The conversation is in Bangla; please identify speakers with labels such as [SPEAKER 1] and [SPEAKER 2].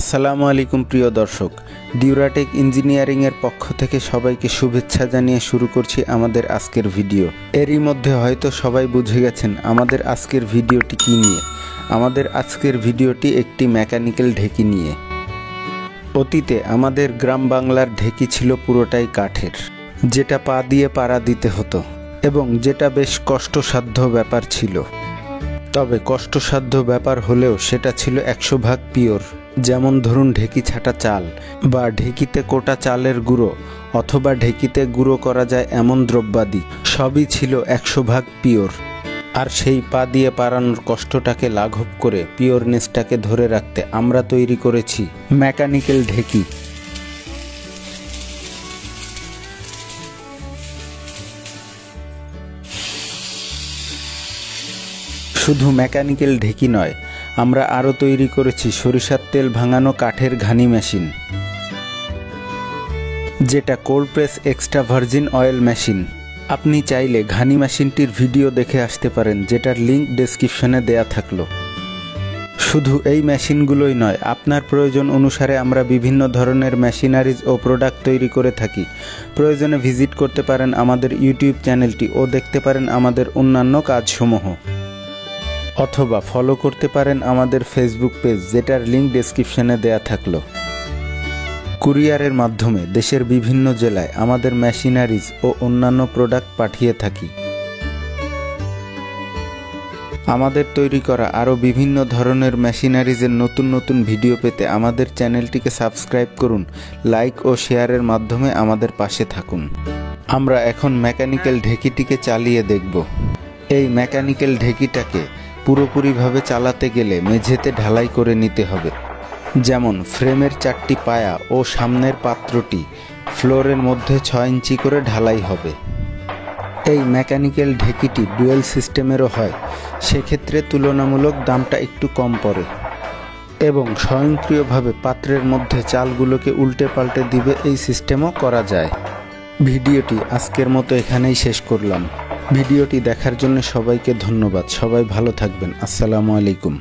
[SPEAKER 1] আসসালামু আলাইকুম প্রিয় দর্শক, ডিউরাটেক ইঞ্জিনিয়ারিংয়ের পক্ষ থেকে সবাইকে শুভেচ্ছা জানিয়ে শুরু করছি আমাদের আজকের ভিডিও। এরই মধ্যে হয়তো সবাই বুঝে গেছেন আমাদের আজকের ভিডিওটি কী নিয়ে। আমাদের আজকের ভিডিওটি একটি মেকানিক্যাল ঢেকি নিয়ে। অতীতে আমাদের গ্রাম বাংলার ঢেকি ছিল পুরোটাই কাঠের, যেটা পা দিয়ে পাড়া দিতে হতো এবং যেটা বেশ কষ্টসাধ্য ব্যাপার ছিল। তবে কষ্টসাধ্য ব্যাপার হলেও সেটা ছিল 100% পিওর। যেমন ধরুন ঢেকি ছাটা চাল বা ঢেকিতে কোটা চালের গুঁড়ো অথবা ঢেকিতে গুঁড়ো করা যায় এমন দ্রব্যাদি সবই ছিল 100% পিওর। আর সেই পা দিয়ে পাড়ানোর কষ্টটাকে লাঘব করে পিওরনেসটাকে ধরে রাখতে আমরা তৈরি করেছি মেকানিক্যাল ঢেকি। শুধু মেকানিক্যাল ঢেকি নয়, আমরা আরও তৈরি করেছি সরিষার তেল ভাঙানো কাঠের ঘানি মেশিন, যেটা cold press extra virgin oil machine. আপনি চাইলে ঘানি মেশিনটির ভিডিও দেখে আসতে পারেন, যেটার লিঙ্ক ডেসক্রিপশনে দেয়া থাকলো। শুধু এই মেশিনগুলোই নয়, আপনার প্রয়োজন অনুসারে আমরা বিভিন্ন ধরনের মেশিনারিজ ও প্রোডাক্ট তৈরি করে থাকি। প্রয়োজনে ভিজিট করতে পারেন আমাদের ইউটিউব চ্যানেলটি ও দেখতে পারেন আমাদের অন্যান্য কাজসমূহ, অথবা ফলো করতে পারেন আমাদের ফেসবুক পেজ, যেটার লিঙ্ক ডেসক্রিপশনে দেয়া থাকলো। কুরিয়ারের মাধ্যমে দেশের বিভিন্ন জেলায় আমাদের মেশিনারিজ ও অন্যান্য প্রোডাক্ট পাঠিয়ে থাকি। আমাদের তৈরি করা আরও বিভিন্ন ধরনের মেশিনারিজের নতুন নতুন ভিডিও পেতে আমাদের চ্যানেলটিকে সাবস্ক্রাইব করুন, লাইক ও শেয়ারের মাধ্যমে আমাদের পাশে থাকুন। আমরা এখন মেকানিক্যাল ঢেকিটিকে চালিয়ে দেখব। এই মেকানিক্যাল ঢেকিটাকে পুরোপুরিভাবে চালাতে গেলে মেঝেতে ঢালাই করে নিতে হবে। যেমন ফ্রেমের 4টি পায়া ও সামনের পাত্রটি ফ্লোরের মধ্যে 6 ইঞ্চি করে ঢালাই হবে। এই মেকানিক্যাল ঢেকিটি ডুয়েল সিস্টেমেরও হয়, সেক্ষেত্রে তুলনামূলক দামটা একটু কম পড়ে এবং স্বয়ংক্রিয়ভাবে পাত্রের মধ্যে চালগুলোকে উল্টে পাল্টে দিবে এই সিস্টেমও করা যায়। ভিডিওটি আজকের মতো এখানেই শেষ করলাম। ভিডিওটি দেখার জন্য সবাইকে ধন্যবাদ। সবাই ভালো থাকবেন। আসসালামু আলাইকুম।